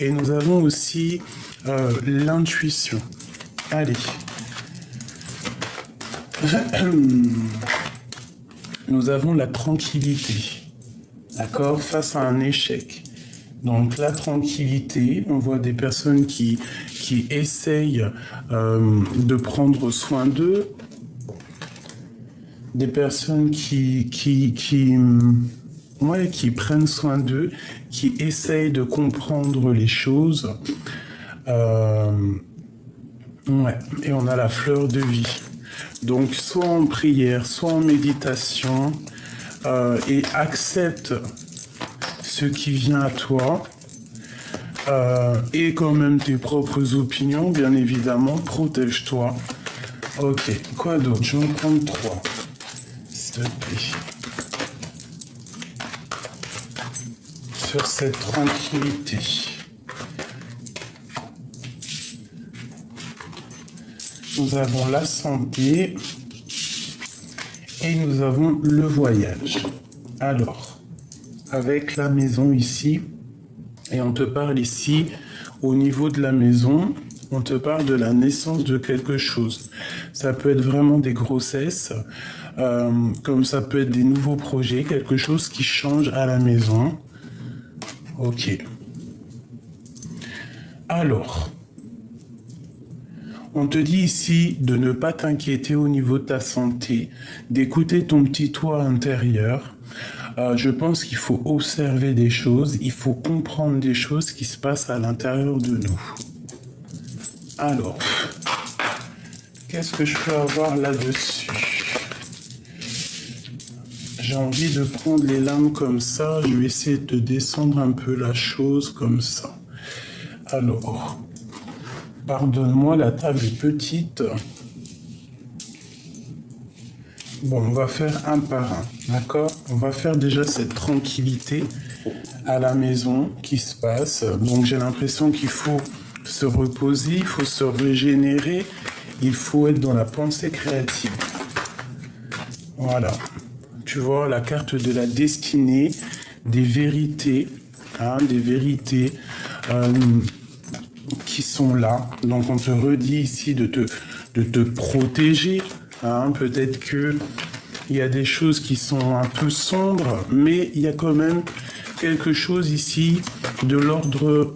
Et nous avons aussi l'intuition. Allez. Nous avons la tranquillité. D'accord? Face à un échec. Donc la tranquillité, on voit des personnes qui essayent de prendre soin d'eux, des personnes qui prennent soin d'eux, qui essayent de comprendre les choses. Et on a la fleur de vie. Donc soit en prière, soit en méditation, et accepte ce qui vient à toi, et quand même tes propres opinions, bien évidemment, protège-toi. Ok, quoi d'autre? Je vais en prendre 3, s'il te plaît. Sur cette tranquillité. Nous avons la santé et nous avons le voyage. Alors, avec la maison ici, et on te parle ici, au niveau de la maison, on te parle de la naissance de quelque chose. Ça peut être vraiment des grossesses, comme ça peut être des nouveaux projets, quelque chose qui change à la maison. Ok. Alors, on te dit ici de ne pas t'inquiéter au niveau de ta santé, d'écouter ton petit toi intérieur. Je pense qu'il faut observer des choses, il faut comprendre des choses qui se passent à l'intérieur de nous. Alors, qu'est-ce que je peux avoir là-dessus? J'ai envie de prendre les lames comme ça, je vais essayer de descendre un peu la chose comme ça. Alors, pardonne-moi, la table est petite. Bon, on va faire un par un, d'accord? On va faire déjà cette tranquillité à la maison qui se passe. Donc j'ai l'impression qu'il faut se reposer, il faut se régénérer, il faut être dans la pensée créative. Voilà. Tu vois, la carte de la destinée, des vérités, des vérités qui sont là. Donc on te redit ici de te protéger. Peut-être que il y a des choses qui sont un peu sombres, mais il y a quand même quelque chose ici de l'ordre,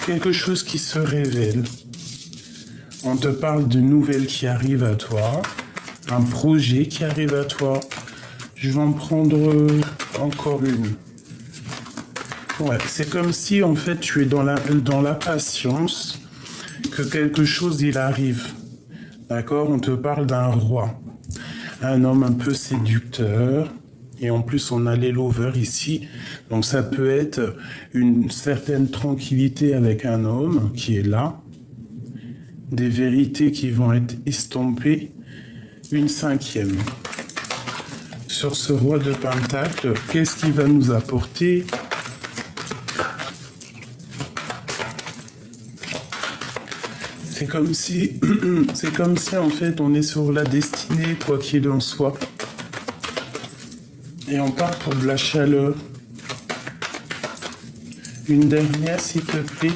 quelque chose qui se révèle. On te parle de nouvelles qui arrivent à toi, un projet qui arrive à toi. Je vais en prendre encore une. Ouais, c'est comme si en fait tu es dans la patience que quelque chose il arrive. D'accord? On te parle d'un roi. Un homme un peu séducteur. Et en plus, on a les lovers ici. Donc ça peut être une certaine tranquillité avec un homme qui est là. Des vérités qui vont être estampées. Une 5e. Sur ce roi de Pentacle, qu'est-ce qu'il va nous apporter? C'est comme si en fait on est sur la destinée, quoi qu'il en soit. Et on part pour de la chaleur. Une dernière, s'il te plaît.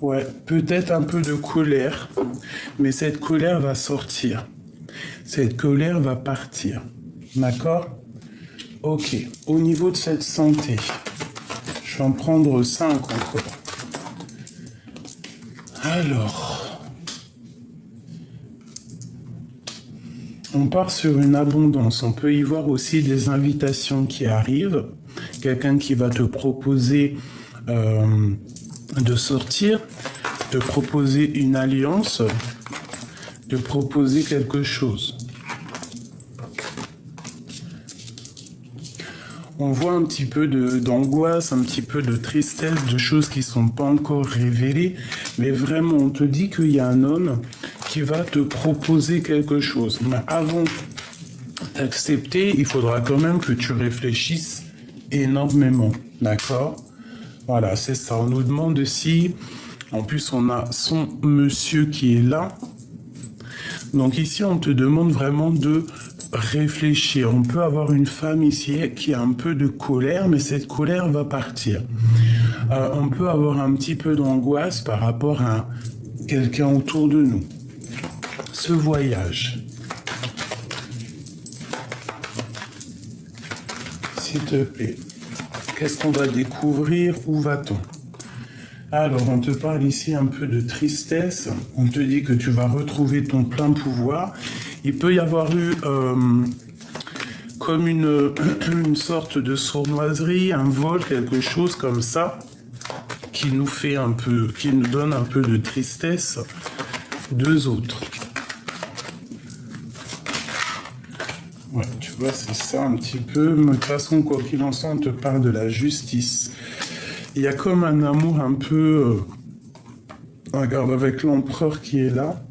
Ouais, peut-être un peu de colère, mais cette colère va sortir. Cette colère va partir. D'accord? Ok. Au niveau de cette santé, je vais en prendre 5 encore. Alors, on part sur une abondance. On peut y voir aussi des invitations qui arrivent. Quelqu'un qui va te proposer de sortir, de proposer une alliance, de proposer quelque chose. On voit un petit peu d'angoisse, un petit peu de tristesse, de choses qui ne sont pas encore révélées. Mais vraiment, on te dit qu'il y a un homme qui va te proposer quelque chose. Mais avant d'accepter, il faudra quand même que tu réfléchisses énormément. D'accord? Voilà, c'est ça. On nous demande si... En plus, on a son monsieur qui est là. Donc ici, on te demande vraiment de réfléchir. On peut avoir une femme ici qui a un peu de colère, mais cette colère va partir. On peut avoir un petit peu d'angoisse par rapport à quelqu'un autour de nous. Ce voyage. S'il te plaît. Qu'est-ce qu'on va découvrir? Où va-t-on? Alors, on te parle ici un peu de tristesse. On te dit que tu vas retrouver ton plein pouvoir. Il peut y avoir eu comme une sorte de sournoiserie, un vol, quelque chose comme ça, qui nous fait un peu, qui nous donne un peu de tristesse. Deux autres. Ouais, tu vois, c'est ça un petit peu. Mais de toute façon, quoi qu'il en soit, on te parle de la justice. Il y a comme un amour un peu... regarde, avec l'empereur qui est là.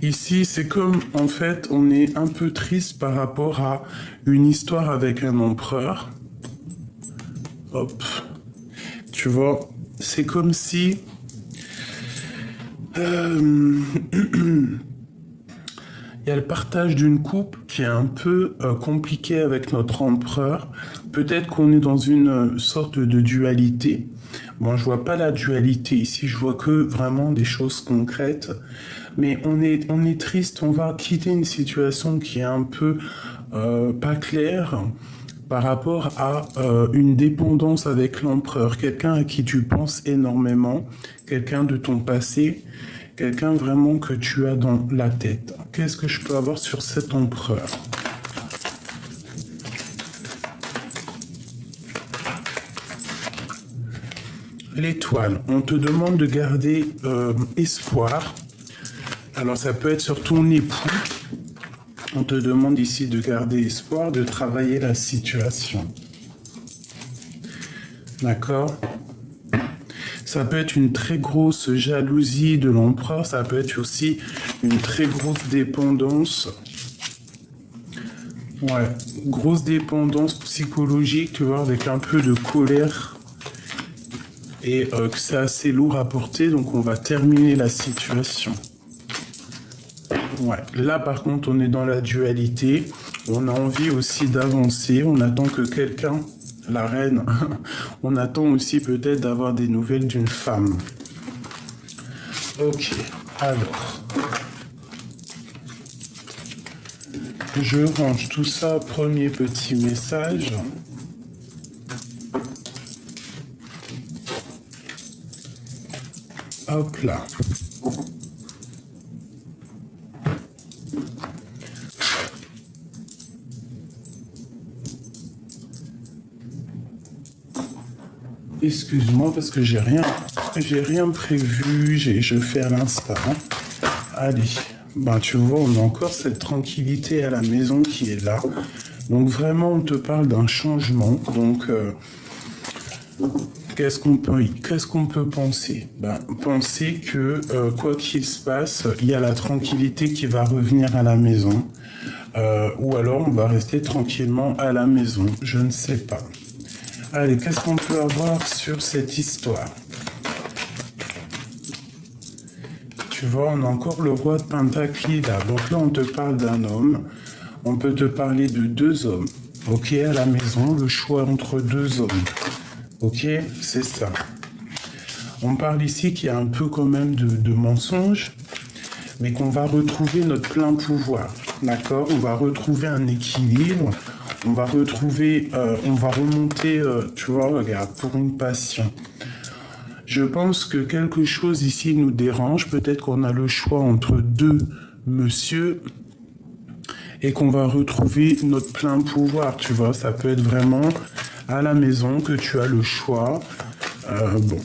Ici, c'est comme, en fait, on est un peu triste par rapport à une histoire avec un empereur. Hop. Tu vois, c'est comme si... Il y a le partage d'une coupe qui est un peu compliqué avec notre empereur. Peut-être qu'on est dans une sorte de dualité. Bon, je vois pas la dualité ici, je vois que vraiment des choses concrètes. Mais on est triste, on va quitter une situation qui est un peu pas claire par rapport à une dépendance avec l'empereur. Quelqu'un à qui tu penses énormément, quelqu'un de ton passé, quelqu'un vraiment que tu as dans la tête. Qu'est-ce que je peux avoir sur cet empereur? L'étoile, on te demande de garder espoir. Alors ça peut être sur ton époux. On te demande ici de garder espoir, de travailler la situation. D'accord? Ça peut être une très grosse jalousie de l'empereur, ça peut être aussi une très grosse dépendance. Ouais, grosse dépendance psychologique, tu vois, avec un peu de colère. Et que c'est assez lourd à porter, donc on va terminer la situation. Ouais, là par contre on est dans la dualité, on a envie aussi d'avancer, on attend que quelqu'un... La reine, on attend aussi peut-être d'avoir des nouvelles d'une femme. Ok, alors. Je range tout ça, premier petit message. Hop là. Excuse-moi parce que j'ai rien prévu, je fais à l'instant. Allez, ben tu vois, on a encore cette tranquillité à la maison qui est là. Donc vraiment, on te parle d'un changement. Donc qu'est-ce qu'on peut penser? Ben, penser que quoi qu'il se passe, il y a la tranquillité qui va revenir à la maison. Ou alors on va rester tranquillement à la maison. Je ne sais pas. Allez, qu'est-ce qu'on peut avoir sur cette histoire? Tu vois, on a encore le roi de Pentacle là. Donc là, on te parle d'un homme. On peut te parler de deux hommes. Ok, à la maison, le choix entre deux hommes. Ok, c'est ça. On parle ici qu'il y a un peu quand même de mensonges, mais qu'on va retrouver notre plein pouvoir. D'accord? On va retrouver un équilibre. On va retrouver, on va remonter, tu vois, regarde, pour une passion. Je pense que quelque chose ici nous dérange. Peut-être qu'on a le choix entre deux monsieur et qu'on va retrouver notre plein pouvoir, tu vois. Ça peut être vraiment à la maison que tu as le choix. Bon.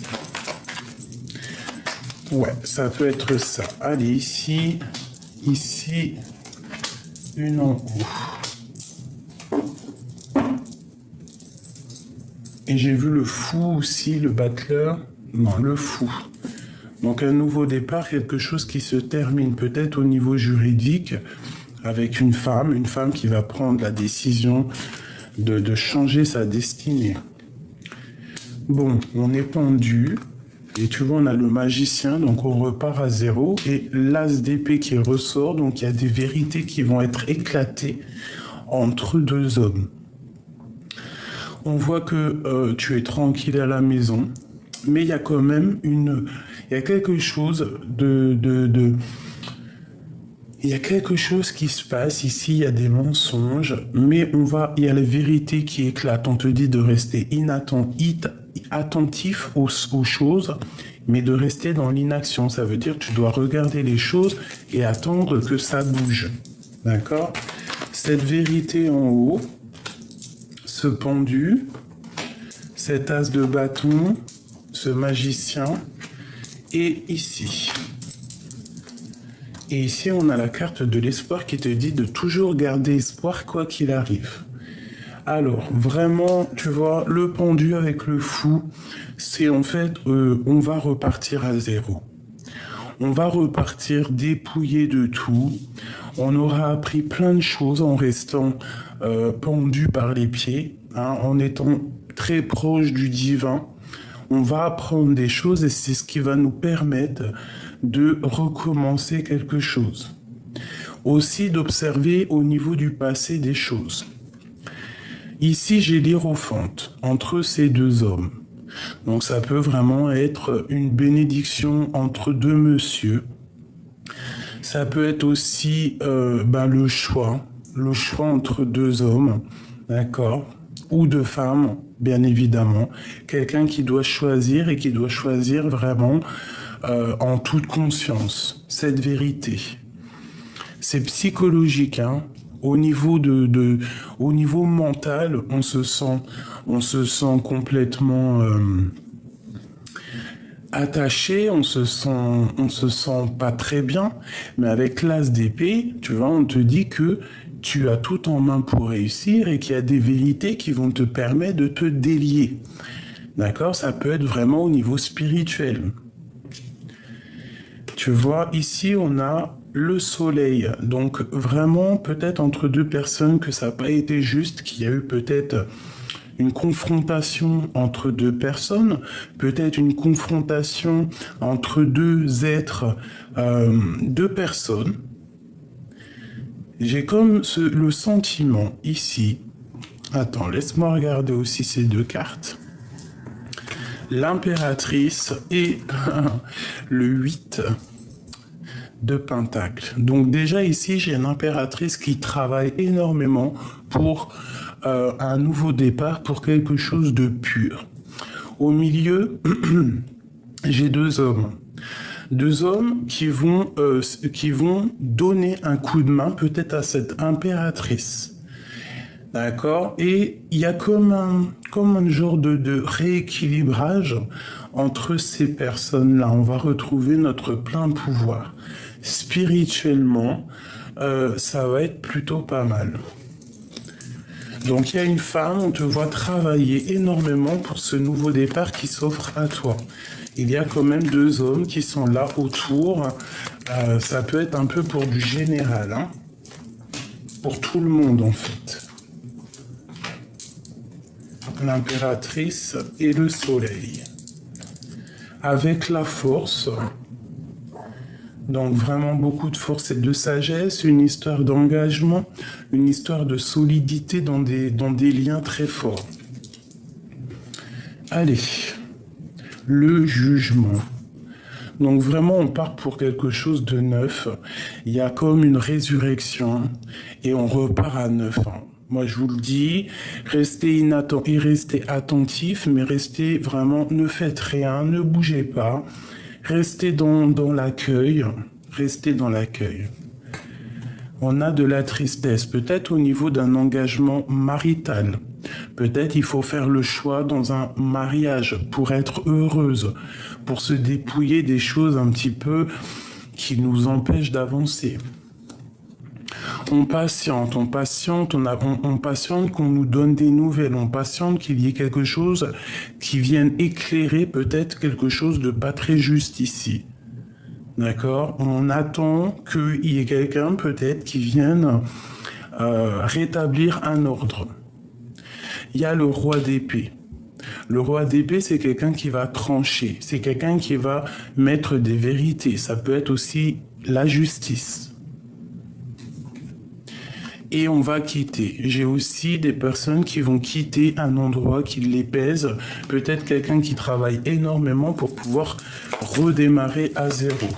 Ouais, ça peut être ça. Allez, ici, une en haut. Et j'ai vu le fou aussi, le battleur. Non, le fou. Donc un nouveau départ, quelque chose qui se termine peut-être au niveau juridique avec une femme qui va prendre la décision de changer sa destinée. Bon, on est pendu. Et tu vois, on a le magicien, donc on repart à zéro. Et l'as d'épée qui ressort, donc il y a des vérités qui vont être éclatées entre deux hommes. On voit que tu es tranquille à la maison, mais il y a quand même il y a quelque chose il y a quelque chose qui se passe ici, il y a des mensonges, mais il y a la vérité qui éclate. On te dit de rester attentif aux choses, mais de rester dans l'inaction. Ça veut dire que tu dois regarder les choses et attendre que ça bouge. D'accord? Cette vérité en haut, ce pendu, cet as de bâton, ce magicien, et ici. Et ici, on a la carte de l'espoir qui te dit de toujours garder espoir quoi qu'il arrive. Alors, vraiment, tu vois, le pendu avec le fou, c'est en fait, on va repartir à zéro. On va repartir dépouillé de tout. On aura appris plein de choses en restant pendu par les pieds, hein, en étant très proche du divin. On va apprendre des choses et c'est ce qui va nous permettre de recommencer quelque chose. Aussi d'observer au niveau du passé des choses. Ici, j'ai l'hiérophante entre ces deux hommes. Donc ça peut vraiment être une bénédiction entre deux messieurs. Ça peut être aussi le choix entre deux hommes, d'accord, ou deux femmes, bien évidemment. Quelqu'un qui doit choisir et qui doit choisir vraiment en toute conscience cette vérité. C'est psychologique, hein. Au niveau au niveau mental, on se sent complètement attaché, on se sent pas très bien, mais avec l'as d'épée, tu vois, on te dit que tu as tout en main pour réussir et qu'il y a des vérités qui vont te permettre de te délier. D'accord? Ça peut être vraiment au niveau spirituel. Tu vois, ici, on a le soleil. Donc, vraiment, peut-être entre deux personnes que ça n'a pas été juste, qu'il y a eu peut-être une confrontation entre deux personnes, peut-être une confrontation entre deux êtres, deux personnes. J'ai comme le sentiment ici. Attends, laisse-moi regarder aussi ces deux cartes. L'impératrice et le 8 de Pentacle. Donc déjà ici, j'ai une impératrice qui travaille énormément pour un nouveau départ, pour quelque chose de pur. Au milieu, j'ai deux hommes. Deux hommes qui vont donner un coup de main peut-être à cette impératrice. D'accord? Et il y a comme un genre de rééquilibrage entre ces personnes-là. On va retrouver notre plein pouvoir. Spirituellement, ça va être plutôt pas mal. Donc il y a une femme, on te voit travailler énormément pour ce nouveau départ qui s'offre à toi. Il y a quand même deux hommes qui sont là autour. Ça peut être un peu pour du général, hein? Pour tout le monde en fait. L'impératrice et le soleil. Avec la force. Donc vraiment beaucoup de force et de sagesse, une histoire d'engagement, une histoire de solidité dans des liens très forts. Allez, le jugement. Donc vraiment on part pour quelque chose de neuf. Il y a comme une résurrection et on repart à neuf. Moi, je vous le dis, restez attentif, mais restez vraiment, ne faites rien, ne bougez pas. Restez dans l'accueil. Restez dans l'accueil. On a de la tristesse, peut-être au niveau d'un engagement marital. Peut-être il faut faire le choix dans un mariage pour être heureuse, pour se dépouiller des choses un petit peu qui nous empêchent d'avancer. On patiente qu'on nous donne des nouvelles, on patiente qu'il y ait quelque chose qui vienne éclairer peut-être quelque chose de pas très juste ici. D'accord? On attend qu'il y ait quelqu'un peut-être qui vienne rétablir un ordre. Il y a le roi d'épée. Le roi d'épée, c'est quelqu'un qui va trancher. C'est quelqu'un qui va mettre des vérités. Ça peut être aussi la justice. Et on va quitter. J'ai aussi des personnes qui vont quitter un endroit qui les pèse. Peut-être quelqu'un qui travaille énormément pour pouvoir redémarrer à zéro.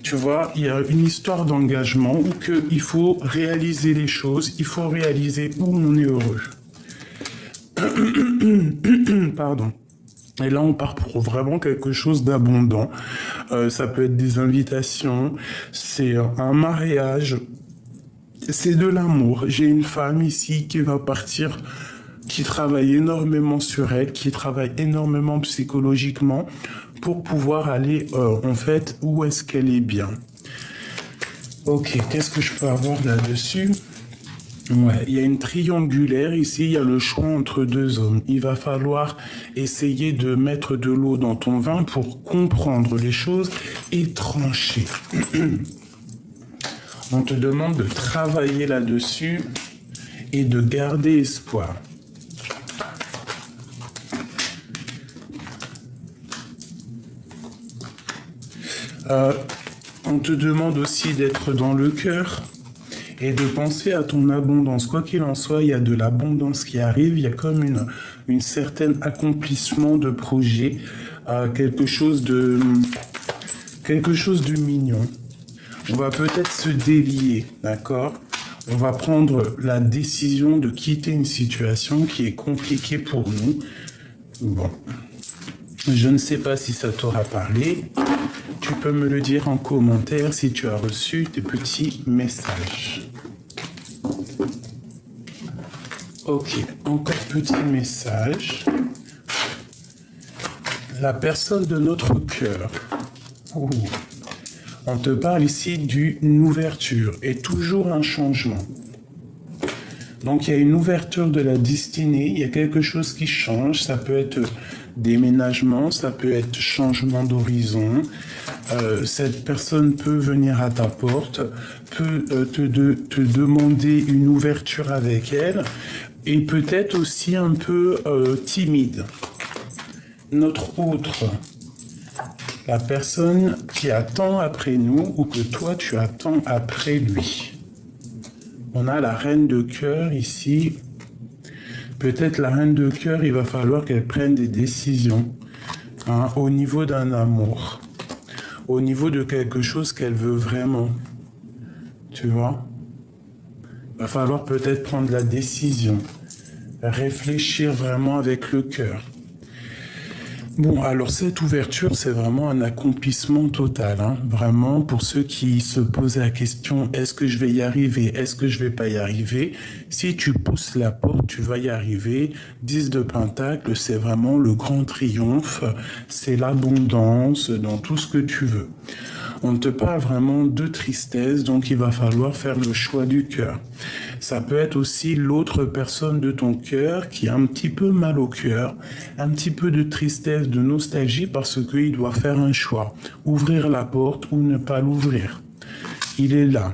Tu vois, il y a une histoire d'engagement où il faut réaliser les choses, il faut réaliser où on est heureux. Pardon. Et là, on part pour vraiment quelque chose d'abondant. Ça peut être des invitations, c'est un mariage, c'est de l'amour. J'ai une femme ici qui va partir, qui travaille énormément sur elle, qui travaille énormément psychologiquement pour pouvoir aller, en fait, où est-ce qu'elle est bien. Ok, qu'est-ce que je peux avoir là-dessus ? Ouais, il y a une triangulaire ici, il y a le choix entre deux hommes. Il va falloir essayer de mettre de l'eau dans ton vin pour comprendre les choses et trancher. On te demande de travailler là-dessus et de garder espoir. On te demande aussi d'être dans le cœur et de penser à ton abondance. Quoi qu'il en soit, il y a de l'abondance qui arrive, il y a comme une certaine accomplissement de projet, quelque chose de mignon. On va peut-être se délier, d'accord ? On va prendre la décision de quitter une situation qui est compliquée pour nous. Bon, je ne sais pas si ça t'aura parlé. Tu peux me le dire en commentaire si tu as reçu tes petits messages. Ok, encore petit message. La personne de notre cœur. Ouh. On te parle ici d'une ouverture et toujours un changement. Donc il y a une ouverture de la destinée, il y a quelque chose qui change, ça peut être déménagement, ça peut être changement d'horizon. Cette personne peut venir à ta porte, peut te demander une ouverture avec elle et peut-être aussi un peu timide. Notre autre, la personne qui attend après nous ou que toi tu attends après lui. On a la reine de cœur ici. Peut-être la reine de cœur, il va falloir qu'elle prenne des décisions au niveau d'un amour, au niveau de quelque chose qu'elle veut vraiment. Tu vois ? Il va falloir peut-être prendre la décision, réfléchir vraiment avec le cœur. Bon, alors cette ouverture, c'est vraiment un accomplissement total. Vraiment, pour ceux qui se posent la question, est-ce que je vais y arriver, est-ce que je vais pas y arriver? Si tu pousses la porte, tu vas y arriver. 10 de Pentacle, c'est vraiment le grand triomphe, c'est l'abondance dans tout ce que tu veux. On te parle vraiment de tristesse, donc il va falloir faire le choix du cœur. Ça peut être aussi l'autre personne de ton cœur qui a un petit peu mal au cœur, un petit peu de tristesse, de nostalgie parce qu'il doit faire un choix. Ouvrir la porte ou ne pas l'ouvrir. Il est là.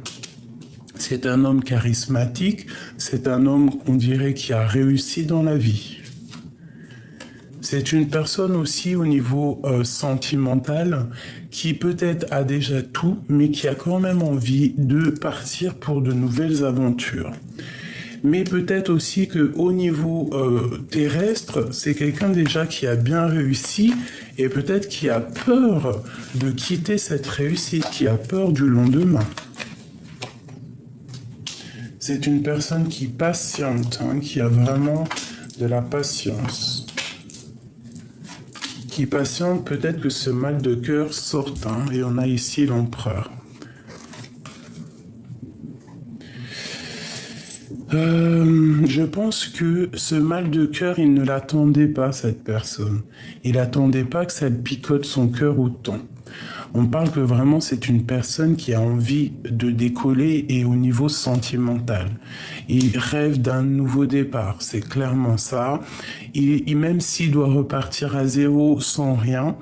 C'est un homme charismatique, c'est un homme qu'on dirait qui a réussi dans la vie. C'est une personne aussi au niveau sentimental qui peut-être a déjà tout, mais qui a quand même envie de partir pour de nouvelles aventures. Mais peut-être aussi qu'au niveau terrestre, c'est quelqu'un déjà qui a bien réussi et peut-être qui a peur de quitter cette réussite, qui a peur du lendemain. C'est une personne qui patiente, qui a vraiment de la patience. Qui patiente, peut-être que ce mal de cœur sorte, et on a ici l'empereur. Je pense que ce mal de cœur, il ne l'attendait pas, cette personne. Il n'attendait pas que ça picote son cœur autant. On parle que vraiment c'est une personne qui a envie de décoller et au niveau sentimental. Il rêve d'un nouveau départ, c'est clairement ça. Même s'il doit repartir à zéro sans rien,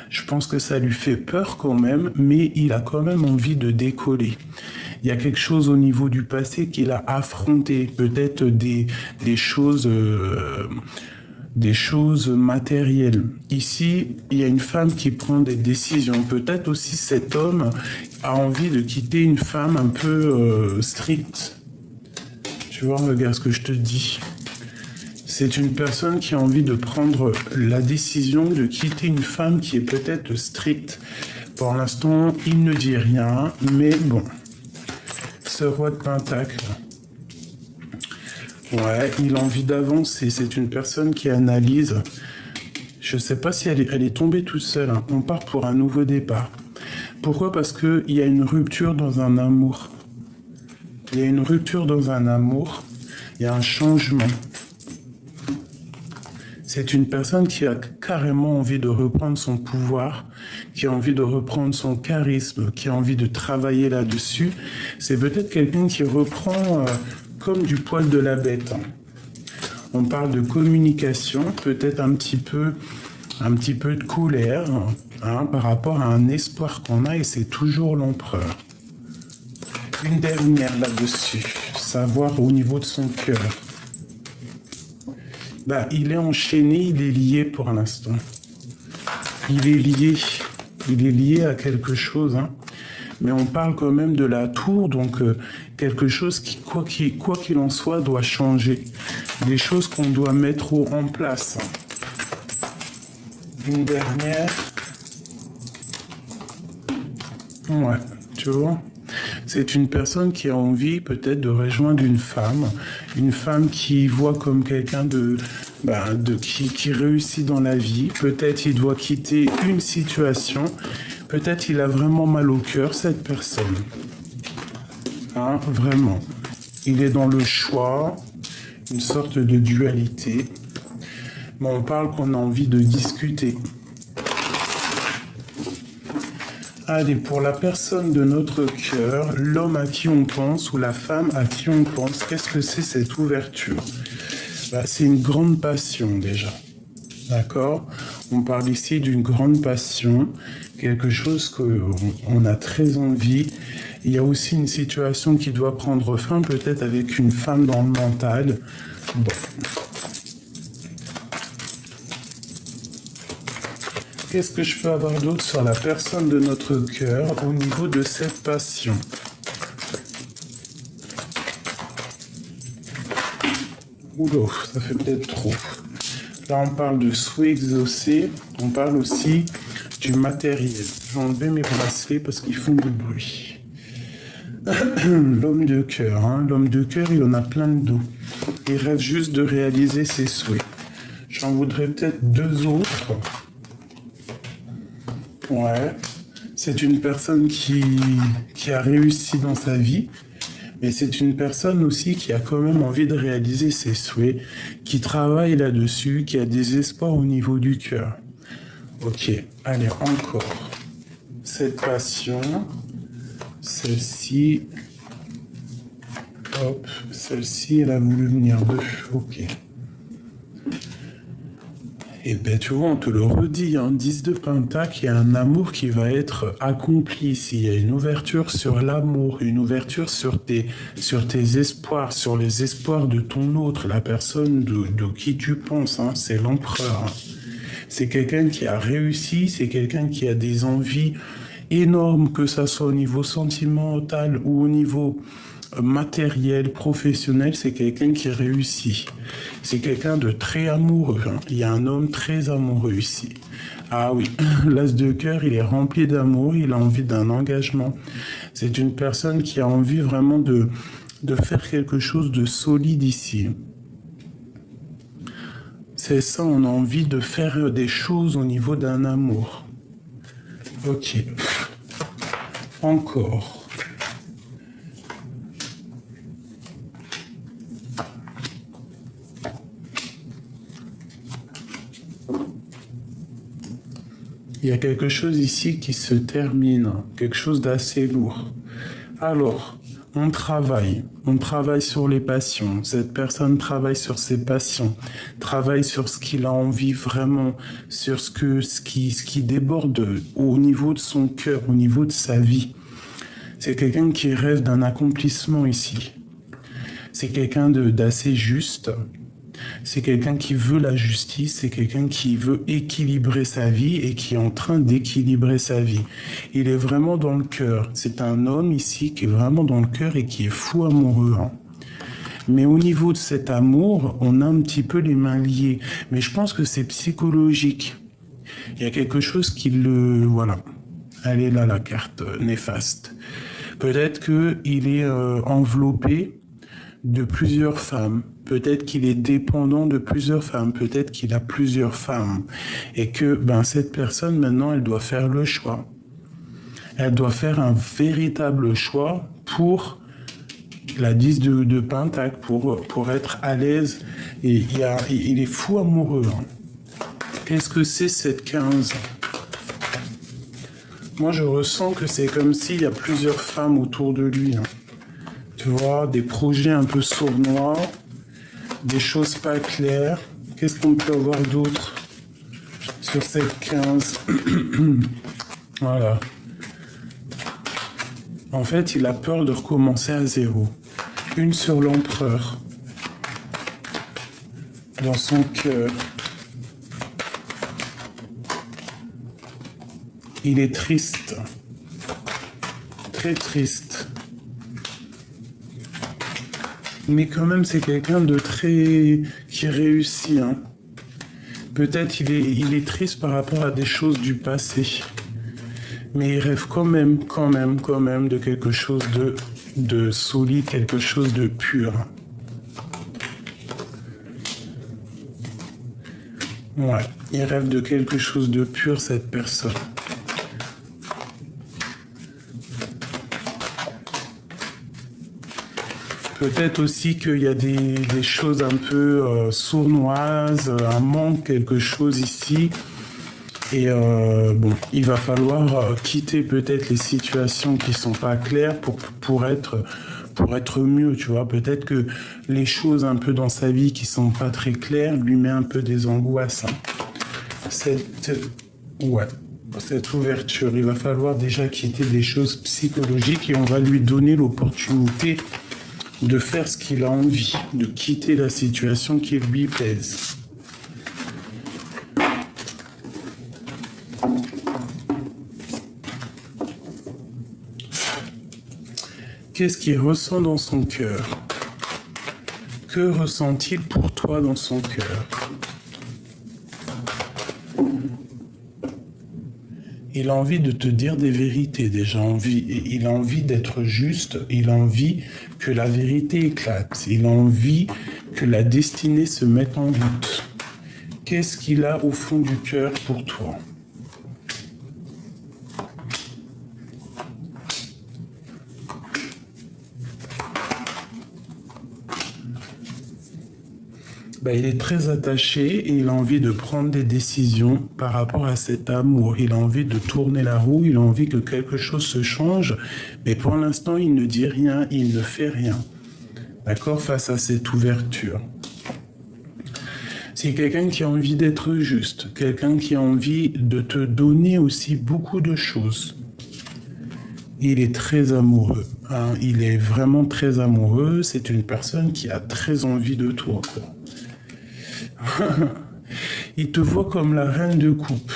je pense que ça lui fait peur quand même, mais il a quand même envie de décoller. Il il y a quelque chose au niveau du passé qu'il a affronté, peut-être des choses matérielles. Ici, il y a une femme qui prend des décisions. Peut-être aussi cet homme a envie de quitter une femme un peu stricte. Tu vois, regarde ce que je te dis. C'est une personne qui a envie de prendre la décision de quitter une femme qui est peut-être stricte. Pour l'instant, il ne dit rien, mais bon. Ce roi de Pentacle. Ouais, il a envie d'avancer. C'est une personne qui analyse. Je ne sais pas si elle est tombée toute seule. Hein. On part pour un nouveau départ. Pourquoi? Parce qu'il y a une rupture dans un amour. Il y a une rupture dans un amour. Il y a un changement. C'est une personne qui a carrément envie de reprendre son pouvoir, qui a envie de reprendre son charisme, qui a envie de travailler là-dessus. C'est peut-être quelqu'un qui reprend comme du poil de la bête. On parle de communication, peut-être un petit peu de colère par rapport à un espoir qu'on a, et c'est toujours l'empereur. Une dernière là-dessus, savoir au niveau de son cœur. Il est enchaîné, il est lié pour l'instant. Il est lié à quelque chose, hein. Mais on parle quand même de la tour, donc quelque chose qui, quoi qu'il en soit, doit changer. Des choses qu'on doit mettre en place. Une dernière. Ouais, tu vois. C'est une personne qui a envie peut-être de rejoindre une femme qui voit comme quelqu'un qui réussit dans la vie. Peut-être il doit quitter une situation. Peut-être il a vraiment mal au cœur, cette personne. Hein, vraiment. Il est dans le choix, une sorte de dualité. Mais on parle qu'on a envie de discuter. Allez, pour la personne de notre cœur, l'homme à qui on pense ou la femme à qui on pense, qu'est-ce que c'est cette ouverture? C'est une grande passion déjà. D'accord? On parle ici d'une grande passion, quelque chose qu'on a très envie. Il y a aussi une situation qui doit prendre fin, peut-être avec une femme dans le mental. Bon. Qu'est-ce que je peux avoir d'autre sur la personne de notre cœur au niveau de cette passion? Oula, ça fait peut-être trop. Là, on parle de souhait exaucé. On parle aussi du matériel. Je vais enlever mes bracelets parce qu'ils font du bruit. L'homme de cœur. Hein. L'homme de cœur, il en a plein le dos. Il rêve juste de réaliser ses souhaits. J'en voudrais peut-être 2 autres. Ouais. C'est une personne qui a réussi dans sa vie. Mais c'est une personne aussi qui a quand même envie de réaliser ses souhaits, qui travaille là-dessus, qui a des espoirs au niveau du cœur. Ok, allez, encore. Cette passion, celle-ci, hop, celle-ci, elle a voulu venir de... Ok. Et ben tu vois, on te le redit, 10 de Pentacle, il y a un amour qui va être accompli ici. Il y a une ouverture sur l'amour, une ouverture sur tes espoirs, sur les espoirs de ton autre, la personne de qui tu penses, c'est l'empereur. C'est quelqu'un qui a réussi, c'est quelqu'un qui a des envies énormes, que ça soit au niveau sentimental ou au niveau matériel, professionnel, c'est quelqu'un qui réussit. C'est quelqu'un de très amoureux. Il y a un homme très amoureux ici. Ah oui, l'as de cœur, il est rempli d'amour, il a envie d'un engagement. C'est une personne qui a envie vraiment de faire quelque chose de solide ici. C'est ça, on a envie de faire des choses au niveau d'un amour. Ok. Encore. Il y a quelque chose ici qui se termine, quelque chose d'assez lourd. Alors, on travaille sur les passions. Cette personne travaille sur ses passions, travaille sur ce qu'il a envie vraiment, sur ce qui déborde au niveau de son cœur, au niveau de sa vie. C'est quelqu'un qui rêve d'un accomplissement ici. C'est quelqu'un d'assez juste. C'est quelqu'un qui veut la justice. C'est quelqu'un qui veut équilibrer sa vie et qui est en train d'équilibrer sa vie. Il est vraiment dans le cœur. C'est un homme ici qui est vraiment dans le cœur et qui est fou amoureux. Hein. Mais au niveau de cet amour, on a un petit peu les mains liées. Mais je pense que c'est psychologique. Il y a quelque chose qui le... Voilà. Elle est là, la carte néfaste. Peut-être qu'il est enveloppé de plusieurs femmes. Peut-être qu'il est dépendant de plusieurs femmes. Peut-être qu'il a plusieurs femmes. Et que cette personne, maintenant, elle doit faire le choix. Elle doit faire un véritable choix pour la 10 de Pentacle, pour être à l'aise. Et il est fou amoureux. Hein. Qu'est-ce que c'est cette 15 ? Moi, je ressens que c'est comme s'il y a plusieurs femmes autour de lui. Hein. Tu vois, des projets un peu sournois, des choses pas claires. Qu'est-ce qu'on peut avoir d'autre sur cette 15 ? Voilà. En fait, il a peur de recommencer à zéro. Une sur l'empereur. Dans son cœur. Il est triste. Très triste. Mais quand même, c'est quelqu'un de très... qui réussit. Hein. Peut-être il est triste par rapport à des choses du passé. Mais il rêve quand même de quelque chose de solide, quelque chose de pur. Ouais, il rêve de quelque chose de pur, cette personne. Peut-être aussi qu'il y a des choses un peu sournoises, un manque, quelque chose ici. Et il va falloir quitter peut-être les situations qui sont pas claires pour être mieux, tu vois. Peut-être que les choses un peu dans sa vie qui sont pas très claires lui met un peu des angoisses. Hein. Cette ouverture, il va falloir déjà quitter des choses psychologiques et on va lui donner l'opportunité de faire ce qu'il a envie, de quitter la situation qui lui plaise. Qu'est-ce qu'il ressent dans son cœur ? Que ressent-il pour toi dans son cœur ? Il a envie de te dire des vérités déjà. Il a envie d'être juste. Il a envie que la vérité éclate. Il a envie que la destinée se mette en route. Qu'est-ce qu'il a au fond du cœur pour toi ? Il est très attaché et il a envie de prendre des décisions par rapport à cet amour. Il a envie de tourner la roue, il a envie que quelque chose se change, mais pour l'instant, il ne dit rien, il ne fait rien. D'accord ? Face à cette ouverture. C'est quelqu'un qui a envie d'être juste, quelqu'un qui a envie de te donner aussi beaucoup de choses. Il est très amoureux. Hein, il est vraiment très amoureux. C'est une personne qui a très envie de toi, quoi. Il te voit comme la reine de coupe.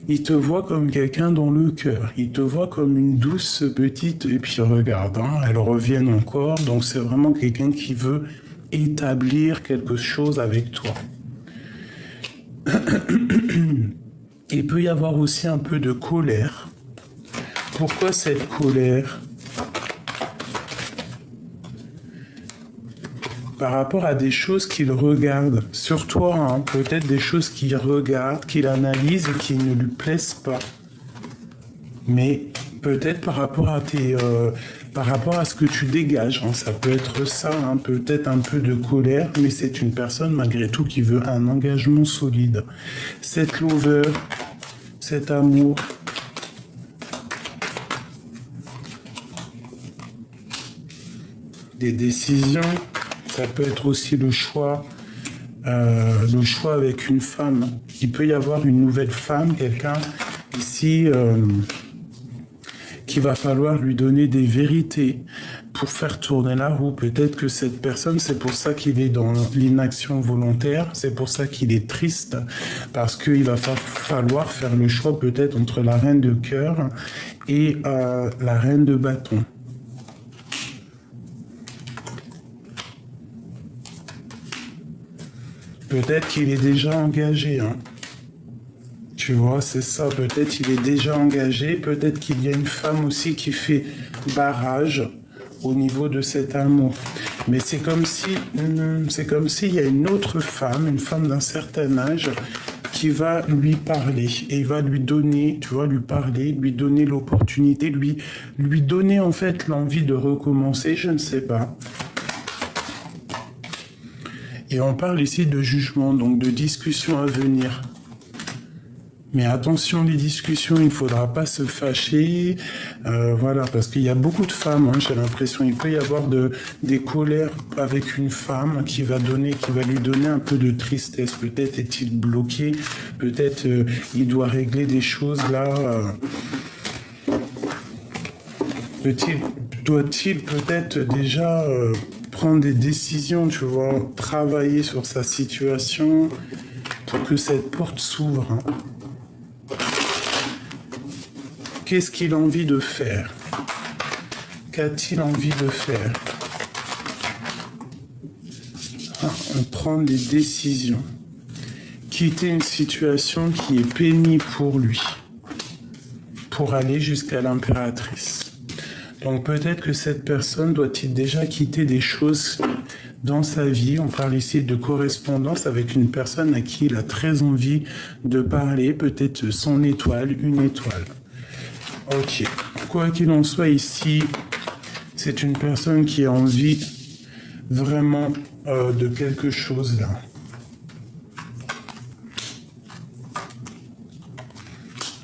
Il te voit comme quelqu'un dans le cœur. Il te voit comme une douce petite... Et puis regarde, hein, elles reviennent encore. Donc c'est vraiment quelqu'un qui veut établir quelque chose avec toi. Il peut y avoir aussi un peu de colère. Pourquoi cette colère ? Par rapport à des choses qu'il regarde sur toi, hein, peut-être des choses qu'il regarde, qu'il analyse et qui ne lui plaisent pas. Mais peut-être par rapport à ce que tu dégages, hein, ça peut être ça, hein, peut-être un peu de colère, mais c'est une personne malgré tout qui veut un engagement solide. Cette lover, cet amour. Des décisions. Ça peut être aussi le choix avec une femme. Il peut y avoir une nouvelle femme, quelqu'un ici qu'il va falloir lui donner des vérités pour faire tourner la roue. Peut-être que cette personne, c'est pour ça qu'il est dans l'inaction volontaire, c'est pour ça qu'il est triste, parce qu'il va falloir faire le choix peut-être entre la reine de cœur et la reine de bâton. Peut-être qu'il est déjà engagé, hein. Tu vois, c'est ça. Peut-être qu'il est déjà engagé. Peut-être qu'il y a une femme aussi qui fait barrage au niveau de cet amour. Mais c'est comme s'il y a une autre femme, une femme d'un certain âge, qui va lui parler et va lui donner, tu vois, lui parler, lui donner l'opportunité, lui donner en fait l'envie de recommencer, je ne sais pas. Et on parle ici de jugement, donc de discussion à venir. Mais attention, les discussions, il ne faudra pas se fâcher, voilà, parce qu'il y a beaucoup de femmes, hein, j'ai l'impression, il peut y avoir des colères avec une femme qui va lui donner un peu de tristesse. Peut-être est-il bloqué, peut-être il doit régler des choses là. Doit-il peut-être déjà prendre des décisions, tu vois, travailler sur sa situation pour que cette porte s'ouvre, hein. Qu'est-ce qu'il a envie de faire? Qu'a-t-il envie de faire? On prend des décisions. Quitter une situation qui est pénible pour lui, pour aller jusqu'à l'impératrice. Donc peut-être que cette personne doit-il déjà quitter des choses dans sa vie. On parle ici de correspondance avec une personne à qui il a très envie de parler, peut-être son étoile, une étoile. Ok, quoi qu'il en soit ici, c'est une personne qui a envie vraiment de quelque chose là.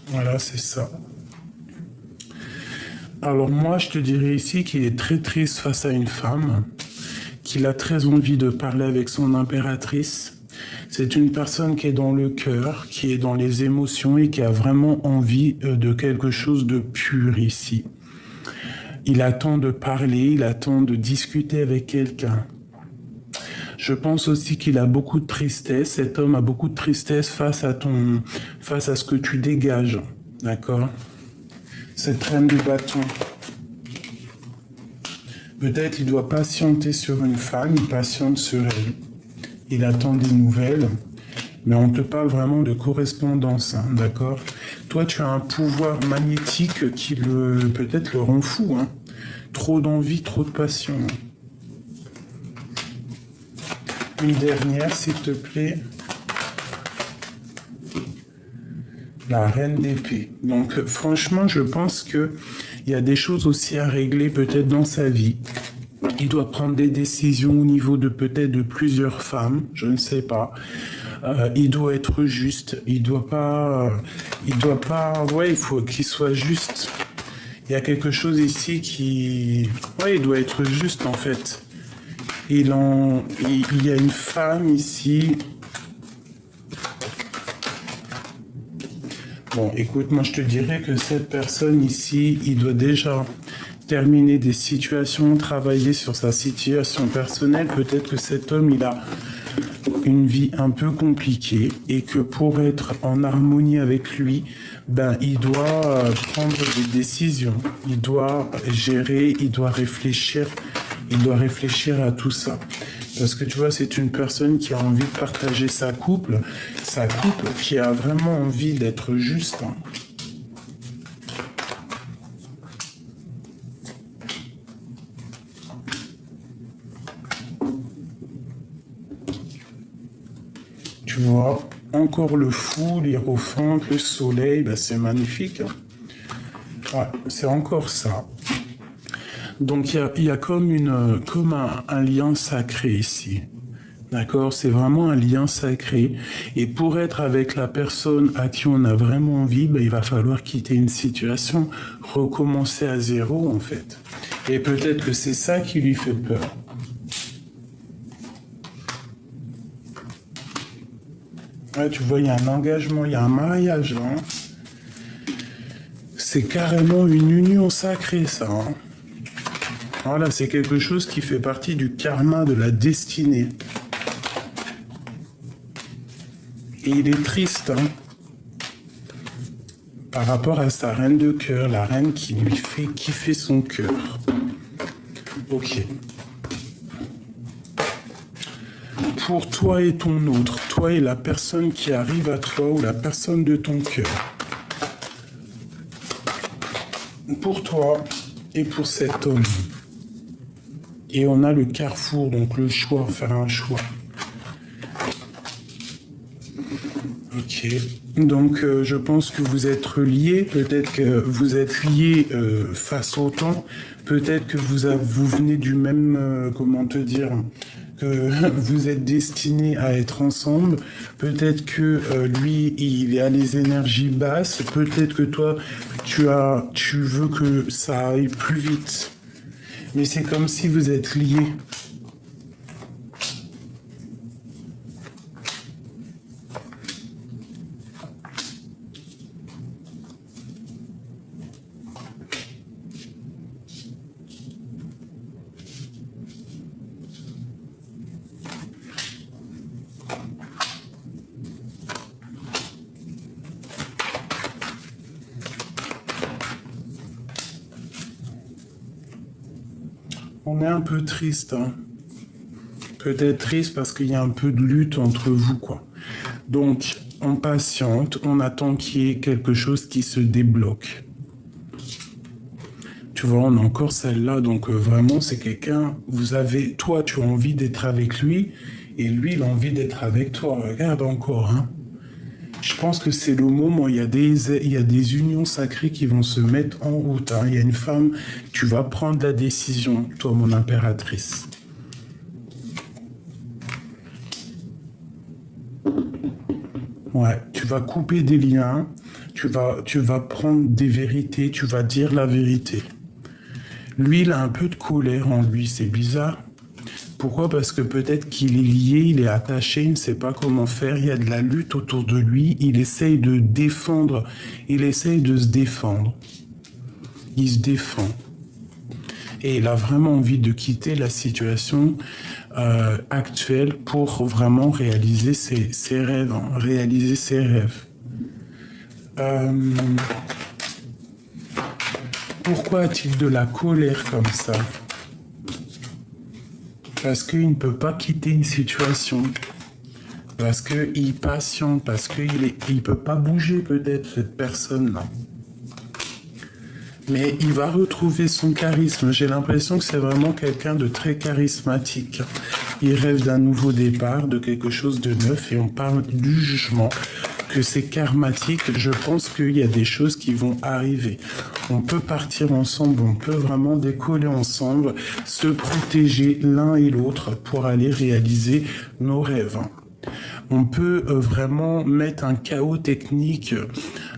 Voilà, c'est ça. Alors moi, je te dirais ici qu'il est très triste face à une femme, qu'il a très envie de parler avec son impératrice. C'est une personne qui est dans le cœur, qui est dans les émotions et qui a vraiment envie de quelque chose de pur ici. Il attend de parler, il attend de discuter avec quelqu'un. Je pense aussi qu'il a beaucoup de tristesse. Cet homme a beaucoup de tristesse face à ce que tu dégages. D'accord? Cette reine de bâton. Peut-être il doit patienter sur une femme, il patiente sur elle. Il attend des nouvelles, mais on te parle vraiment de correspondance, hein, d'accord? Toi, tu as un pouvoir magnétique qui peut-être le rend fou, hein? Trop d'envie, trop de passion. Une dernière, s'il te plaît. La reine d'épée. Donc, franchement, je pense qu'il y a des choses aussi à régler peut-être dans sa vie. Il doit prendre des décisions au niveau de peut-être de plusieurs femmes, je ne sais pas. Il doit être juste. Il doit pas. Ouais, il faut qu'il soit juste. Il y a quelque chose ici qui. Ouais, il doit être juste en fait. Il y a une femme ici. Bon, écoute, moi je te dirais que cette personne ici, il doit déjà terminer des situations, travailler sur sa situation personnelle. Peut-être que cet homme, il a une vie un peu compliquée et que pour être en harmonie avec lui, il doit prendre des décisions. Il doit gérer, il doit réfléchir à tout ça. Parce que tu vois, c'est une personne qui a envie de partager sa couple qui a vraiment envie d'être juste. Tu vois, encore le fou, l'hiérophante, le soleil, c'est magnifique. Ouais, c'est encore ça. Donc il y a comme un lien sacré ici. D'accord? C'est vraiment un lien sacré. Et pour être avec la personne à qui on a vraiment envie, il va falloir quitter une situation, recommencer à zéro en fait. Et peut-être que c'est ça qui lui fait peur. Ouais, tu vois, il y a un engagement, il y a un mariage là. C'est carrément une union sacrée, ça. Hein. Voilà, c'est quelque chose qui fait partie du karma, de la destinée. Et il est triste, hein, par rapport à sa reine de cœur, la reine qui lui fait kiffer son cœur. Ok. Pour toi et ton autre, toi et la personne qui arrive à toi ou la personne de ton cœur. Pour toi et pour cet homme. Et on a le carrefour, donc le choix, faire un choix. Ok. Donc je pense que vous êtes reliés, peut-être que vous êtes liés face au temps, peut-être que vous venez du même, comment te dire, que vous êtes destinés à être ensemble, peut-être que lui, il a les énergies basses, peut-être que toi, tu veux que ça aille plus vite. Mais c'est comme si vous êtes liés. On est un peu triste, hein. Peut-être triste parce qu'il y a un peu de lutte entre vous, quoi. Donc, on patiente, on attend qu'il y ait quelque chose qui se débloque. Tu vois, on a encore celle-là, donc vraiment, c'est quelqu'un, toi, tu as envie d'être avec lui, et lui, il a envie d'être avec toi. Regarde encore, hein. Je pense que c'est le moment, il y a des unions sacrées qui vont se mettre en route. Hein. Il y a une femme, tu vas prendre la décision, toi, mon impératrice. Ouais, tu vas couper des liens, tu vas prendre des vérités, tu vas dire la vérité. Lui, il a un peu de colère en lui, c'est bizarre. Pourquoi? Parce que peut-être qu'il est lié, il est attaché, il ne sait pas comment faire, il y a de la lutte autour de lui, il essaye de défendre, il essaye de se défendre. Il se défend. Et il a vraiment envie de quitter la situation actuelle pour vraiment réaliser ses rêves, hein, réaliser ses rêves. Pourquoi a-t-il de la colère comme ça? Parce qu'il ne peut pas quitter une situation. Parce qu'il patiente, parce qu'il ne peut pas bouger peut-être, cette personne-là. Mais il va retrouver son charisme. J'ai l'impression que c'est vraiment quelqu'un de très charismatique. Il rêve d'un nouveau départ, de quelque chose de neuf, et on parle du jugement, que c'est karmatique. Je pense qu'il y a des choses qui vont arriver. On peut partir ensemble, on peut vraiment décoller ensemble, se protéger l'un et l'autre pour aller réaliser nos rêves. On peut vraiment mettre un chaos technique,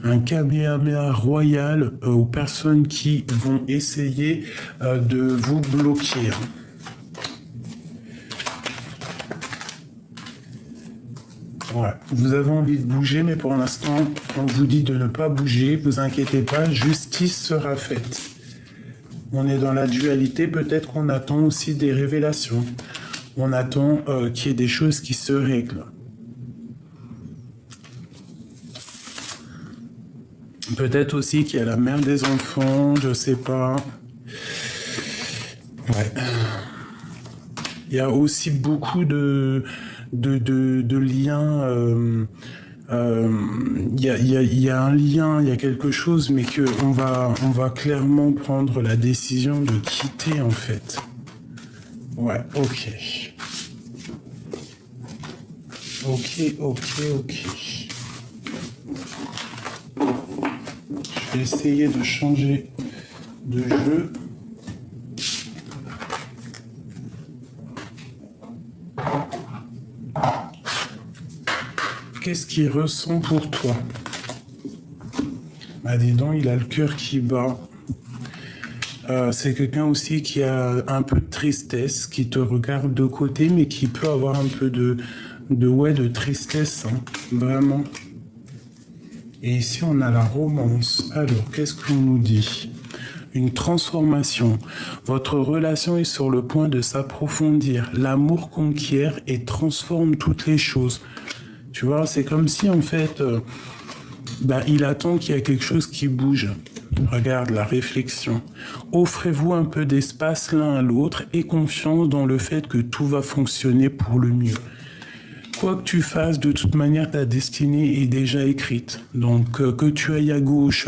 un kamehameha royal aux personnes qui vont essayer de vous bloquer. Ouais. Vous avez envie de bouger, mais pour l'instant, on vous dit de ne pas bouger. Vous inquiétez pas, justice sera faite. On est dans la dualité, peut-être qu'on attend aussi des révélations. On attend qu'il y ait des choses qui se règlent. Peut-être aussi qu'il y a la mère des enfants, je sais pas. Ouais. Il y a aussi beaucoup de liens. Il y a un lien, il y a quelque chose, mais que on va clairement prendre la décision de quitter en fait. Ouais, ok. Ok. Je vais essayer de changer de jeu. Qu'est-ce qu'il ressent pour toi? Bah dis donc, il a le cœur qui bat. C'est quelqu'un aussi qui a un peu de tristesse, qui te regarde de côté, mais qui peut avoir un peu de tristesse, hein, vraiment. Et ici, on a la romance. Alors, qu'est-ce qu'on nous dit? Une transformation. Votre relation est sur le point de s'approfondir. L'amour conquiert et transforme toutes les choses. Tu vois, c'est comme si, en fait, il attend qu'il y ait quelque chose qui bouge. Regarde la réflexion. Offrez-vous un peu d'espace l'un à l'autre et confiance dans le fait que tout va fonctionner pour le mieux. Quoi que tu fasses, de toute manière, ta destinée est déjà écrite. Donc, que tu ailles à gauche,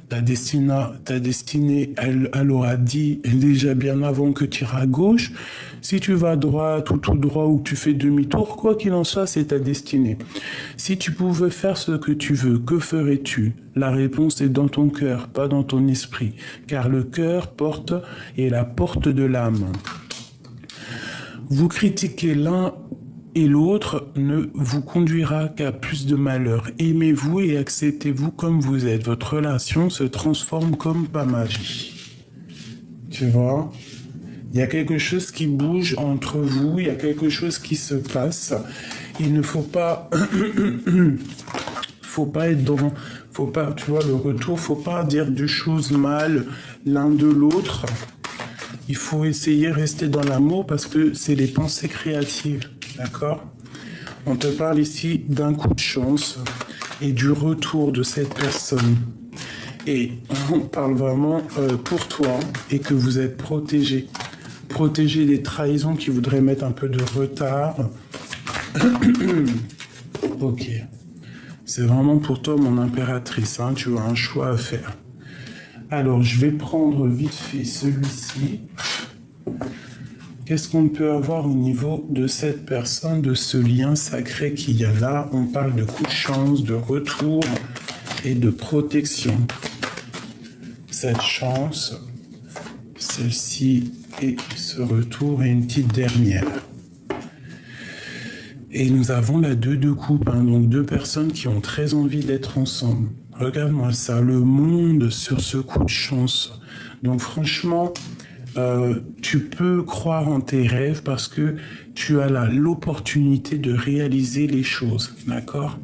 ta destinée, elle aura dit déjà bien avant que tu iras à gauche. Si tu vas à droite ou tout droit ou que tu fais demi-tour, quoi qu'il en soit, c'est ta destinée. Si tu pouvais faire ce que tu veux, que ferais-tu? La réponse est dans ton cœur, pas dans ton esprit. Car le cœur est la porte de l'âme. Vous critiquez l'un et l'autre ne vous conduira qu'à plus de malheur. Aimez-vous et acceptez-vous comme vous êtes. Votre relation se transforme comme par magie. Tu vois? Il y a quelque chose qui bouge entre vous, il y a quelque chose qui se passe. Il ne faut pas... tu vois, le retour, faut pas dire des choses mal l'un de l'autre. Il faut essayer de rester dans l'amour parce que c'est les pensées créatives. D'accord? On te parle ici d'un coup de chance et du retour de cette personne. Et on parle vraiment pour toi et que vous êtes protégé. Protégé des trahisons qui voudraient mettre un peu de retard. Ok. C'est vraiment pour toi, mon impératrice. Hein, tu as un choix à faire. Alors, je vais prendre vite fait celui-ci. Qu'est-ce qu'on peut avoir au niveau de cette personne, de ce lien sacré qu'il y a là? On parle de coup de chance, de retour et de protection. Cette chance, celle-ci et ce retour et une petite dernière. Et nous avons la 2 de coupe, hein, donc 2 personnes qui ont très envie d'être ensemble. Regarde-moi ça, le monde sur ce coup de chance. Donc franchement... tu peux croire en tes rêves parce que tu as l'opportunité de réaliser les choses, d'accord?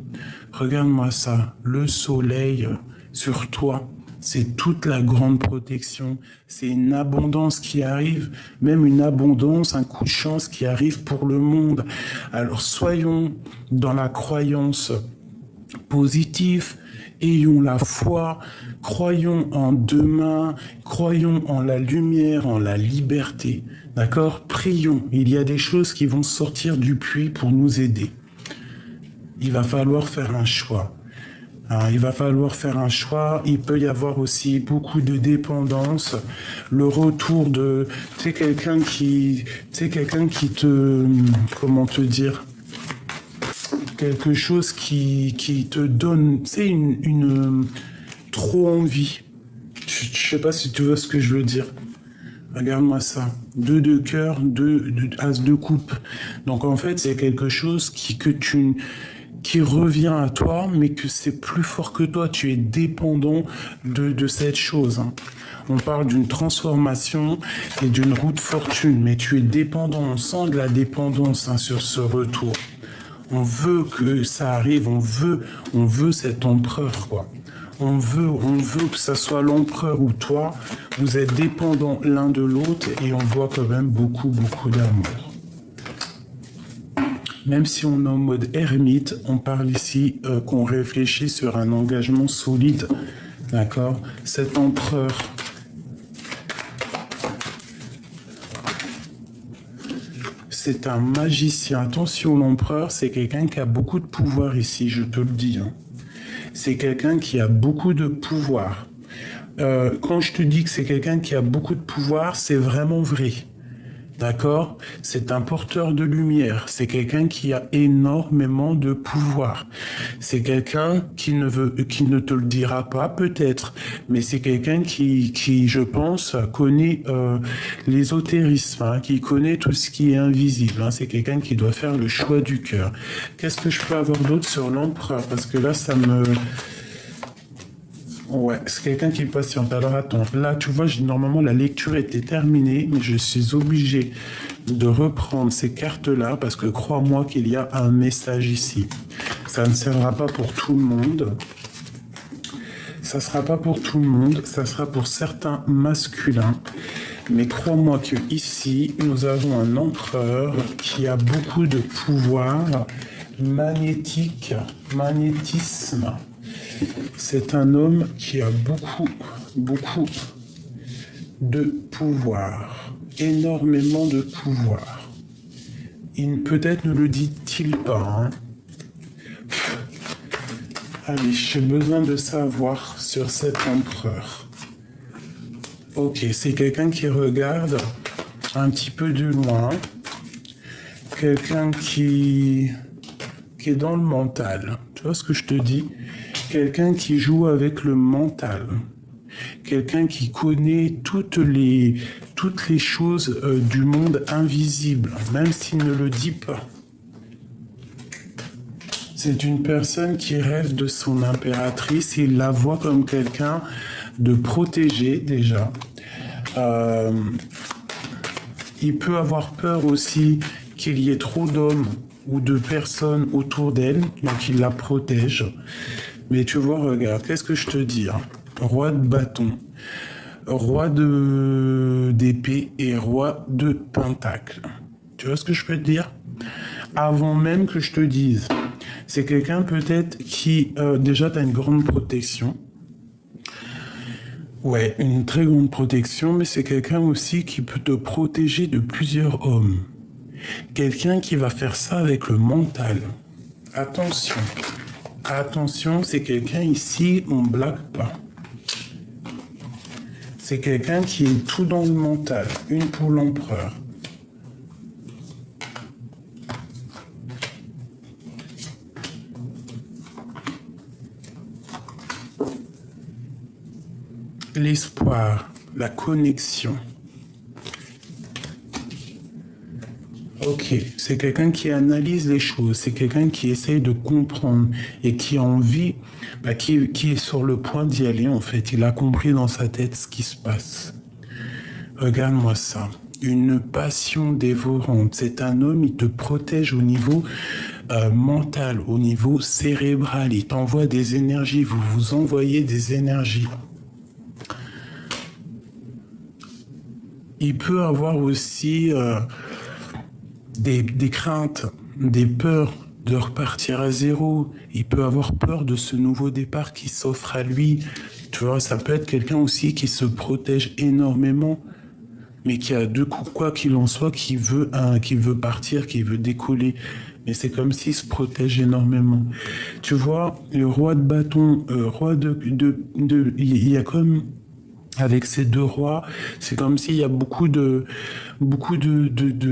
Regarde-moi ça, le soleil sur toi, c'est toute la grande protection, c'est une abondance qui arrive, même une abondance, un coup de chance qui arrive pour le monde. Alors soyons dans la croyance positive, ayons la foi, croyons en demain, croyons en la lumière, en la liberté. D'accord? Prions. Il y a des choses qui vont sortir du puits pour nous aider. Il va falloir faire un choix. Alors, il va falloir faire un choix. Il peut y avoir aussi beaucoup de dépendance. Le retour de, quelqu'un qui te, comment te dire? Quelque chose qui te donne, une trop envie. Je sais pas si tu vois ce que je veux dire. Regarde-moi ça. 2 de cœur, 2 as de coupe. Donc en fait, c'est quelque chose qui revient à toi, mais que c'est plus fort que toi. Tu es dépendant de cette chose. Hein. On parle d'une transformation et d'une roue de fortune, mais tu es dépendant. On sent de la dépendance sur ce retour. On veut que ça arrive, on veut cet empereur, quoi. On veut que ça soit l'empereur ou toi. Vous êtes dépendants l'un de l'autre et on voit quand même beaucoup, beaucoup d'amour. Même si on est en mode ermite, on parle ici qu'on réfléchit sur un engagement solide, d'accord? Cet empereur... C'est un magicien. Attention, l'empereur, c'est quelqu'un qui a beaucoup de pouvoir ici, je te le dis. Hein. C'est quelqu'un qui a beaucoup de pouvoir. Quand je te dis que c'est quelqu'un qui a beaucoup de pouvoir, c'est vraiment vrai. D'accord? C'est un porteur de lumière. C'est quelqu'un qui a énormément de pouvoir. C'est quelqu'un qui ne te le dira pas, peut-être. Mais c'est quelqu'un qui, je pense, connaît l'ésotérisme, hein, qui connaît tout ce qui est invisible. Hein. C'est quelqu'un qui doit faire le choix du cœur. Qu'est-ce que je peux avoir d'autre sur l'empereur? Parce que là, ça me... Ouais, c'est quelqu'un qui est patiente. Alors attends, là tu vois, normalement la lecture était terminée, mais je suis obligé de reprendre ces cartes-là parce que crois-moi qu'il y a un message ici. Ça ne servira pas pour tout le monde. ça sera pas pour tout le monde, ça sera pour certains masculins. Mais crois-moi que ici, nous avons un empereur qui a beaucoup de pouvoir magnétique, magnétisme. C'est un homme qui a beaucoup de pouvoir, énormément de pouvoir. Peut-être ne le dit-il pas, hein. Allez, j'ai besoin de savoir sur cet empereur. Ok, c'est quelqu'un qui regarde un petit peu de loin. Quelqu'un qui est dans le mental. Tu vois ce que je te dis? Quelqu'un qui joue avec le mental. Quelqu'un qui connaît toutes les choses du monde invisible, même s'il ne le dit pas. C'est une personne qui rêve de son impératrice et il la voit comme quelqu'un de protégé déjà. Il peut avoir peur aussi qu'il y ait trop d'hommes ou de personnes autour d'elle, donc il la protège. Mais tu vois, regarde, qu'est-ce que je te dis, hein? Roi de bâton, roi d'épée et roi de pentacle. Tu vois ce que je peux te dire? Avant même que je te dise, c'est quelqu'un peut-être qui, déjà, t'as une grande protection. Ouais, une très grande protection, mais c'est quelqu'un aussi qui peut te protéger de plusieurs hommes. Quelqu'un qui va faire ça avec le mental. Attention. Attention, c'est quelqu'un ici, on blague pas. C'est quelqu'un qui est tout dans le mental. Une pour l'empereur. L'espoir, la connexion. Ok, c'est quelqu'un qui analyse les choses, c'est quelqu'un qui essaye de comprendre et qui a envie, qui est sur le point d'y aller en fait. Il a compris dans sa tête ce qui se passe. Regarde-moi ça. Une passion dévorante. C'est un homme, il te protège au niveau mental, au niveau cérébral. Il t'envoie des énergies, vous vous envoyez des énergies. Il peut avoir aussi des craintes, des peurs de repartir à zéro. Il peut avoir peur de ce nouveau départ qui s'offre à lui. Tu vois, ça peut être quelqu'un aussi qui se protège énormément, mais qui a deux coups, quoi qu'il en soit, qui veut partir, qui veut décoller. Mais c'est comme s'il se protège énormément. Tu vois, le roi de bâton, il y a comme avec ces deux rois, c'est comme s'il y a beaucoup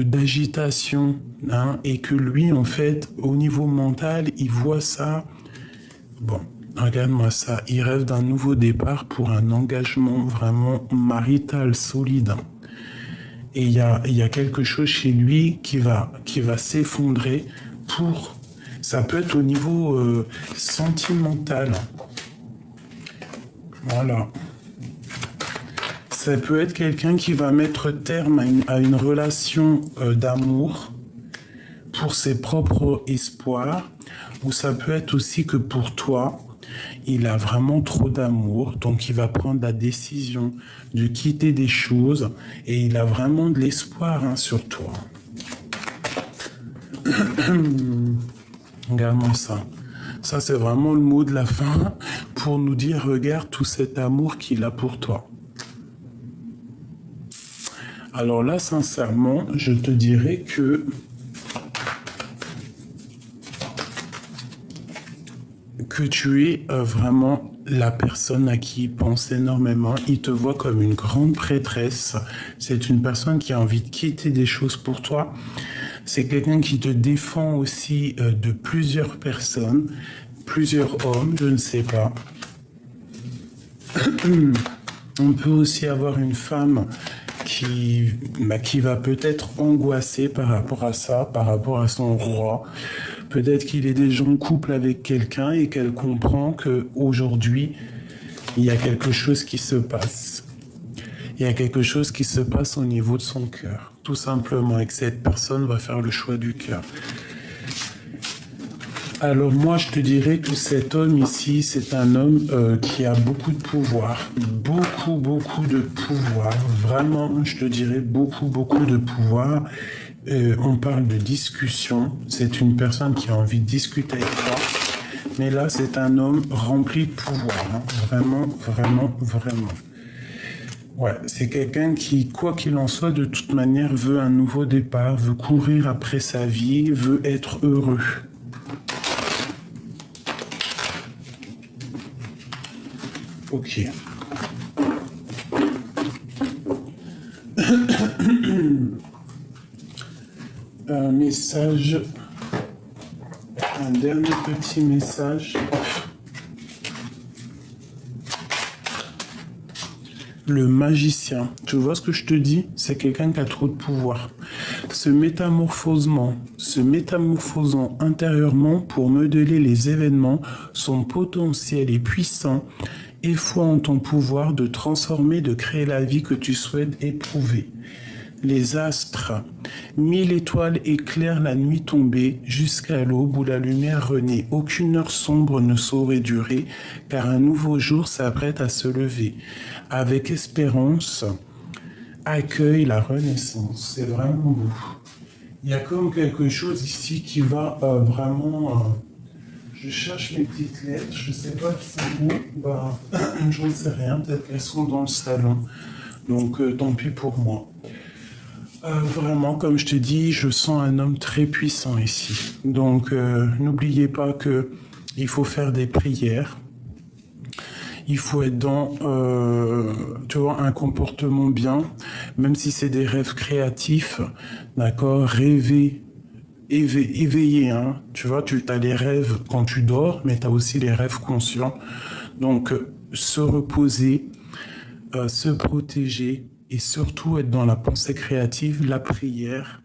d'agitation, hein, et que lui, en fait, au niveau mental, il voit ça. Bon, regarde-moi ça. Il rêve d'un nouveau départ pour un engagement vraiment marital solide. Et il y a quelque chose chez lui qui va s'effondrer pour. Ça peut être au niveau sentimental. Voilà. Ça peut être quelqu'un qui va mettre terme à une relation d'amour pour ses propres espoirs, ou ça peut être aussi que pour toi, il a vraiment trop d'amour, donc il va prendre la décision de quitter des choses et il a vraiment de l'espoir sur toi. Regarde-moi ça. Ça, c'est vraiment le mot de la fin pour nous dire, regarde tout cet amour qu'il a pour toi. Alors là, sincèrement, je te dirais que tu es vraiment la personne à qui il pense énormément. Il te voit comme une grande prêtresse. C'est une personne qui a envie de quitter des choses pour toi. C'est quelqu'un qui te défend aussi de plusieurs personnes, plusieurs hommes, je ne sais pas. On peut aussi avoir une femme qui va peut-être angoisser par rapport à ça, par rapport à son roi. Peut-être qu'il est déjà en couple avec quelqu'un et qu'elle comprend qu'aujourd'hui, il y a quelque chose qui se passe. Il y a quelque chose qui se passe au niveau de son cœur, tout simplement, et que cette personne va faire le choix du cœur. Alors moi, je te dirais que cet homme ici, c'est un homme qui a beaucoup de pouvoir. Beaucoup de pouvoir. Vraiment, je te dirais beaucoup de pouvoir. On parle de discussion. C'est une personne qui a envie de discuter avec toi. Mais là, c'est un homme rempli de pouvoir. Hein. Vraiment. Ouais, c'est quelqu'un qui, quoi qu'il en soit, de toute manière, veut un nouveau départ, veut courir après sa vie, veut être heureux. Ok. Un message, un dernier petit message. Le magicien, tu vois ce que je te dis? C'est quelqu'un qui a trop de pouvoir. Se métamorphosant intérieurement pour modeler les événements, son potentiel est puissant et foi en ton pouvoir de transformer, de créer la vie que tu souhaites éprouver. Les astres, 1000 étoiles éclairent la nuit tombée jusqu'à l'aube où la lumière renaît. Aucune heure sombre ne saurait durer, car un nouveau jour s'apprête à se lever. Avec espérance, accueille la renaissance. C'est vraiment beau. Il y a comme quelque chose ici qui va vraiment... je cherche mes petites lettres, je ne sais pas qui sont où. Bah, j'en sais rien, peut-être qu'elles sont dans le salon. Donc tant pis pour moi. Vraiment, comme je te dis, je sens un homme très puissant ici. Donc, n'oubliez pas que il faut faire des prières. Il faut être dans, tu vois, un comportement bien, même si c'est des rêves créatifs, d'accord, rêver, éveiller, hein. Tu vois, tu as les rêves quand tu dors, mais tu as aussi les rêves conscients. Donc, se reposer, se protéger, et surtout être dans la pensée créative, la prière,